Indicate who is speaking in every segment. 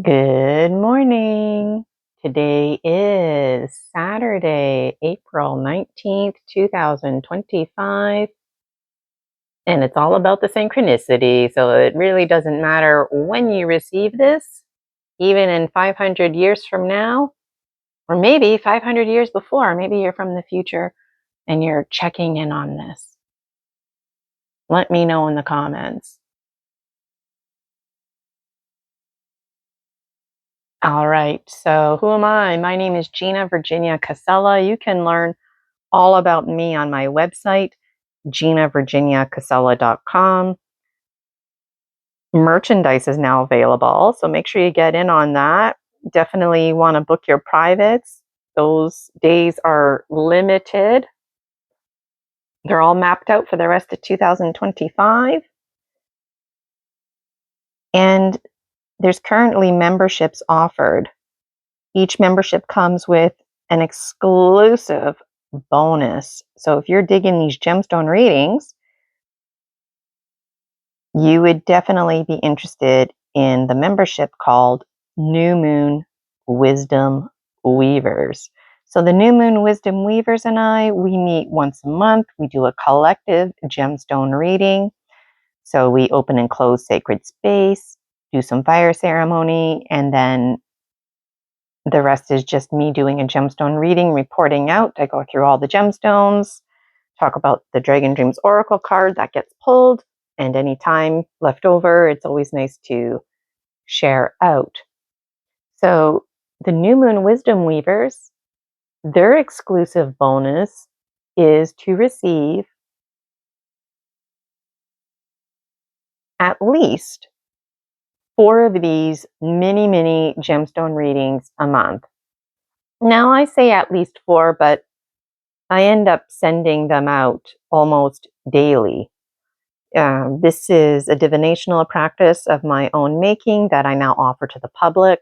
Speaker 1: Good morning. Today is Saturday, April 19th, 2025, and it's all about the synchronicity. So it really doesn't matter when you receive this, even in 500 years from now, or maybe 500 years before. Maybe you're from the future and you're checking in on this. Let me know in the comments. All right, so who am I? My name is Gina Virginia Casella. You can learn all about me on my website, ginavirginiacasella.com. Merchandise is now available, so make sure you get in on that. Definitely want to book your privates. Those days are limited. They're all mapped out for the rest of 2025. And there's currently memberships offered. Each membership comes with an exclusive bonus. So if you're digging these gemstone readings, you would definitely be interested in the membership called New Moon Wisdom Weavers. So the New Moon Wisdom Weavers and I, we meet once a month. We do a collective gemstone reading. So we open and close sacred space, do some fire ceremony, and then the rest is just me doing a gemstone reading, reporting out. I go through all the gemstones, talk about the Dragon Dreams Oracle card that gets pulled, and any time left over, it's always nice to share out. So the New Moon Wisdom Weavers, their exclusive bonus is to receive at least 4 of these mini gemstone readings a month. Now I say at least 4, but I end up sending them out almost daily. This is a divinational practice of my own making that I now offer to the public.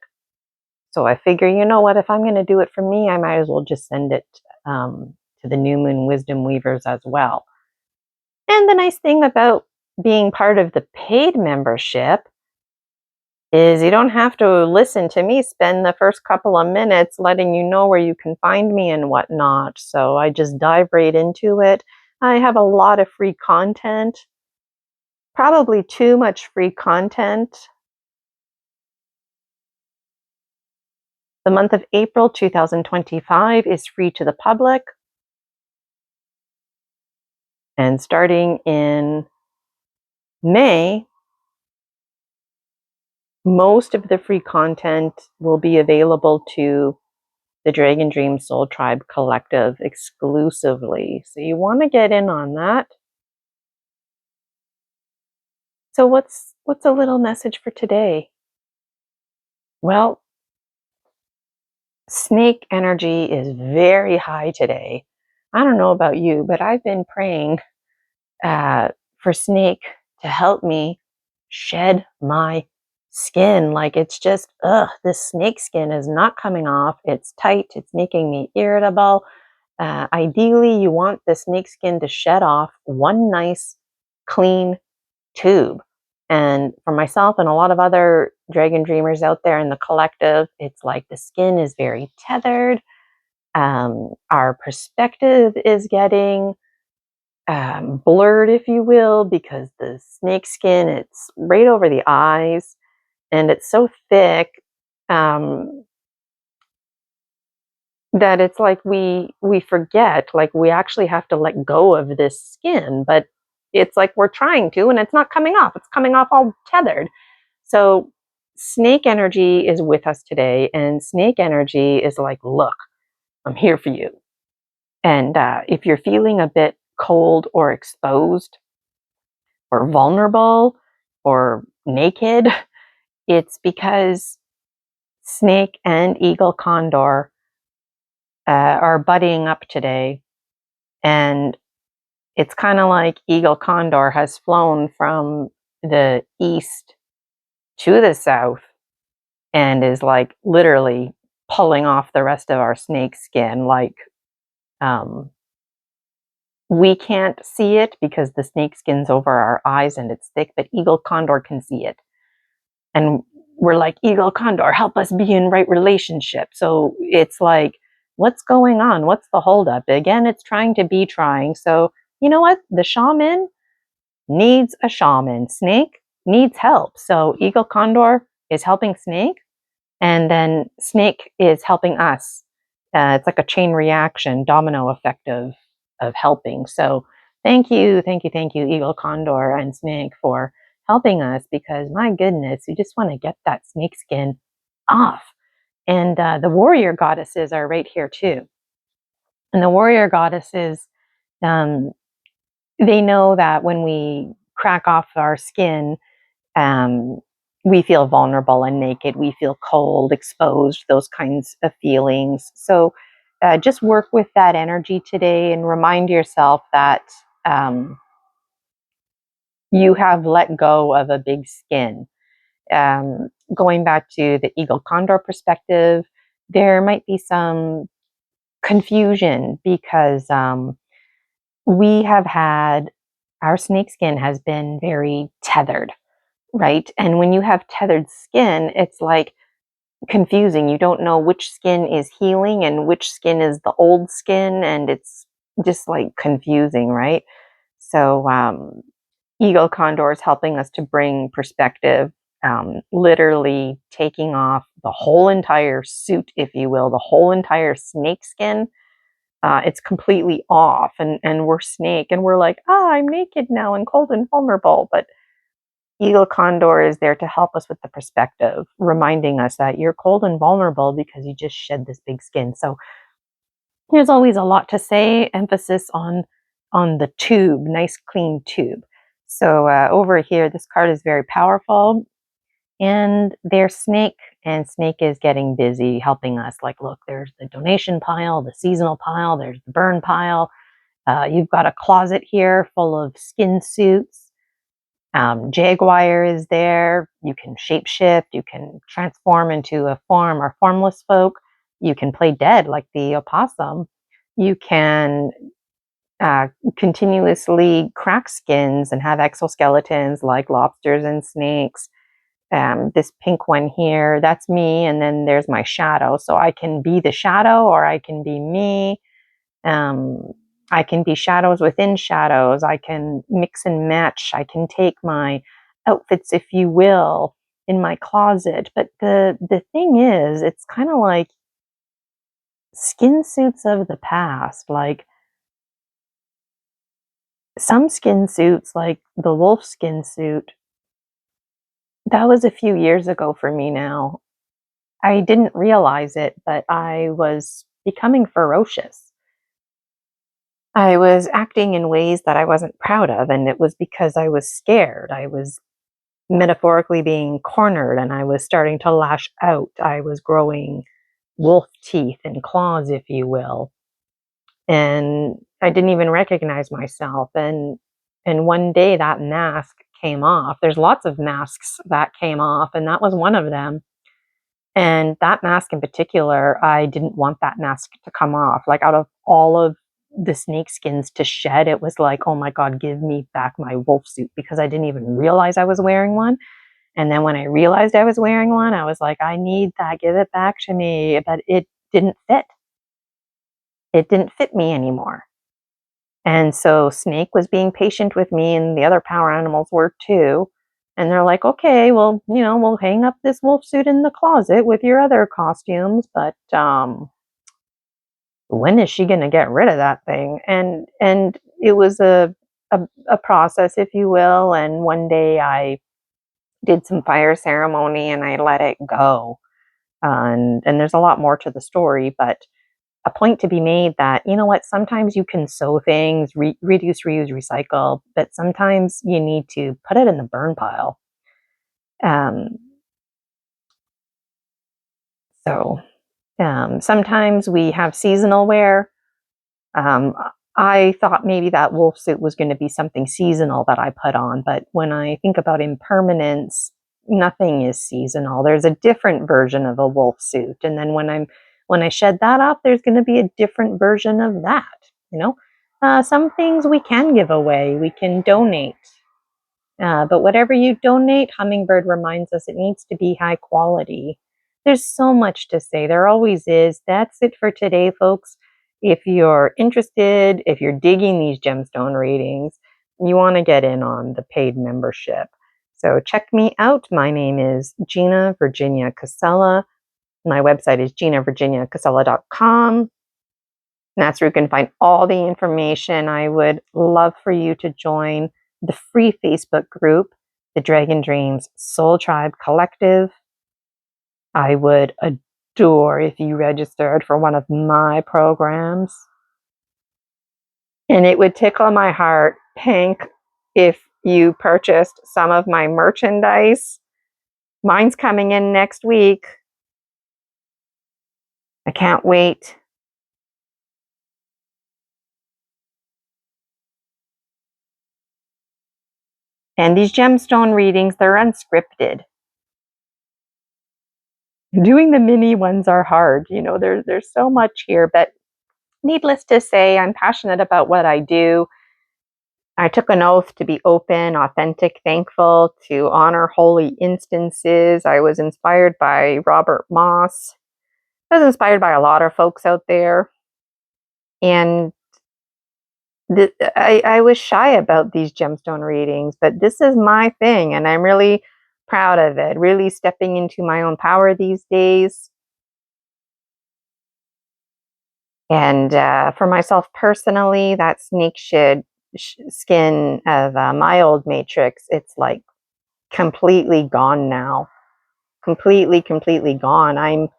Speaker 1: So I figure, you know what, if I'm going to do it for me, I might as well just send it to the New Moon Wisdom Weavers as well. And the nice thing about being part of the paid membership is you don't have to listen to me spend the first couple of minutes letting you know where you can find me and whatnot. So I just dive right into it. I have a lot of free content, probably too much free content. The month of April 2025 is free to the public. And starting in May, most of the free content will be available to the Dragon Dream Soul Tribe Collective exclusively. So you want to get in on that. So what's a little message for today? Well, snake energy is very high today. I don't know about you, but I've been praying for snake to help me shed my skin. Like it's just, this snake skin is not coming off. It's tight. It's making me irritable. Ideally, you want the snake skin to shed off one nice, clean tube. And for myself and a lot of other dragon dreamers out there in the collective, it's like the skin is very tethered. Our perspective is getting blurred, if you will, because the snake skin, it's right over the eyes and it's so thick that it's like we forget, like we actually have to let go of this skin, but it's like we're trying to and it's not coming off. It's coming off all tethered. So snake energy is with us today, and snake energy is like, look, I'm here for you. And if you're feeling a bit cold or exposed or vulnerable or naked, it's because snake and eagle condor are buddying up today. And it's kind of like eagle condor has flown from the east to the south and is like literally pulling off the rest of our snake skin. Like we can't see it because the snake skin's over our eyes and it's thick, but eagle condor can see it. And we're like, eagle condor, help us be in right relationship. So it's like, what's going on? What's the holdup? Again, it's trying to be trying. So you know what? The shaman needs a shaman. Snake needs help. So eagle condor is helping snake, and then snake is helping us. It's like a chain reaction, domino effect of helping. So thank you, eagle condor and snake for helping us, because my goodness, we just want to get that snake skin off. And the warrior goddesses are right here too. And the warrior goddesses, um, they know that when we crack off our skin, um, we feel vulnerable and naked. We feel cold, exposed, those kinds of feelings. So just work with that energy today and remind yourself that um, you have let go of a big skin. Going back to the eagle condor perspective, there might be some confusion because we have had our snake skin has been very tethered, right? And when you have tethered skin, it's like confusing. You don't know which skin is healing and which skin is the old skin, and it's just like confusing, right? So, eagle condor is helping us to bring perspective, literally taking off the whole entire suit, if you will, the whole entire snake skin. It's completely off, and we're snake, and we're like, I'm naked now and cold and vulnerable, but eagle condor is there to help us with the perspective, reminding us that you're cold and vulnerable because you just shed this big skin. So there's always a lot to say, emphasis on the tube, nice clean tube. So over here, this card is very powerful, and there's snake, and snake is getting busy helping us. Like, look, there's the donation pile, the seasonal pile, there's the burn pile. You've got a closet here full of skin suits. Jaguar is there. You can shapeshift. You can transform into a form or formless folk. You can play dead like the opossum. You can uh, continuously crack skins and have exoskeletons like lobsters and snakes. This pink one here, that's me. And then there's my shadow. So I can be the shadow or I can be me. Um, I can be shadows within shadows. I can mix and match. I can take my outfits, if you will, in my closet. But the thing is, it's kind of like skin suits of the past. Like some skin suits, like the wolf skin suit, that was a few years ago for me now. I didn't realize it, but I was becoming ferocious. I was acting in ways that I wasn't proud of, and it was because I was scared. I was metaphorically being cornered, and I was starting to lash out. I was growing wolf teeth and claws, if you will. And I didn't even recognize myself. And one day that mask came off. There's lots of masks that came off, and that was one of them. And that mask in particular, I didn't want that mask to come off. Like out of all of the snake skins to shed, it was like, oh my God, give me back my wolf suit, because I didn't even realize I was wearing one. And then when I realized I was wearing one, I was like, I need that, give it back to me. But it didn't fit. It didn't fit me anymore. And so Snake was being patient with me, and the other power animals were too. And they're like, okay, well, we'll hang up this wolf suit in the closet with your other costumes, but when is she going to get rid of that thing? And it was a process, if you will. And one day I did some fire ceremony and I let it go. And there's a lot more to the story, but a point to be made that, you know what, sometimes you can sew things, reduce, reuse, recycle, but sometimes you need to put it in the burn pile. Um, so sometimes we have seasonal wear. Um, I thought maybe that wolf suit was going to be something seasonal that I put on, but when I think about impermanence, nothing is seasonal. There's a different version of a wolf suit, and then when I shed that off, there's going to be a different version of that. Some things we can give away, we can donate. But whatever you donate, Hummingbird reminds us it needs to be high quality. There's so much to say. There always is. That's it for today, folks. If you're interested, if you're digging these gemstone readings, you want to get in on the paid membership. So check me out. My name is Gina Virginia Casella. My website is ginavirginiacasella.com. That's where you can find all the information. I would love for you to join the free Facebook group, the Dragon Dreams Soul Tribe Collective. I would adore if you registered for one of my programs. And it would tickle my heart, Hank, if you purchased some of my merchandise. Mine's coming in next week. I can't wait. And these gemstone readings, they're unscripted. Doing the mini ones are hard. You know, there's so much here, but needless to say, I'm passionate about what I do. I took an oath to be open, authentic, thankful, to honor holy instances. I was inspired by Robert Moss. I was inspired by a lot of folks out there. And I was shy about these gemstone readings, but this is my thing, and I'm really proud of it. Really stepping into my own power these days. And for myself personally, that snake skin of my old matrix, it's like completely gone now. Completely gone. I'm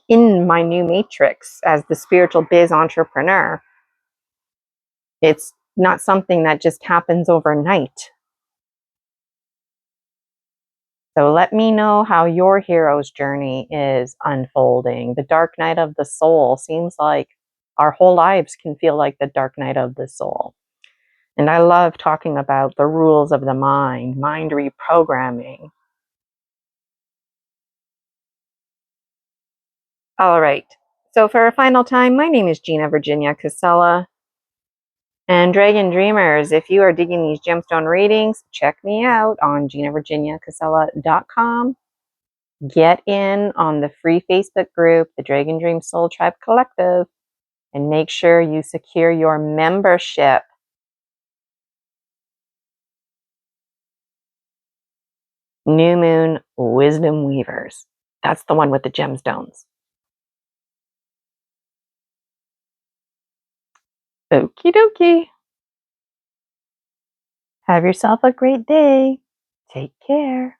Speaker 1: in my new matrix as the spiritual biz entrepreneur. It's not something that just happens overnight. So let me know how your hero's journey is unfolding. The dark night of the soul seems like our whole lives can feel like the dark night of the soul. And I love talking about the rules of the mind reprogramming. All right. So for a final time, my name is Gina Virginia Casella. And Dragon Dreamers, if you are digging these gemstone readings, check me out on ginavirginiacasella.com. Get in on the free Facebook group, the Dragon Dream Soul Tribe Collective, and make sure you secure your membership. New Moon Wisdom Weavers. That's the one with the gemstones. Okie dokie. Have yourself a great day. Take care.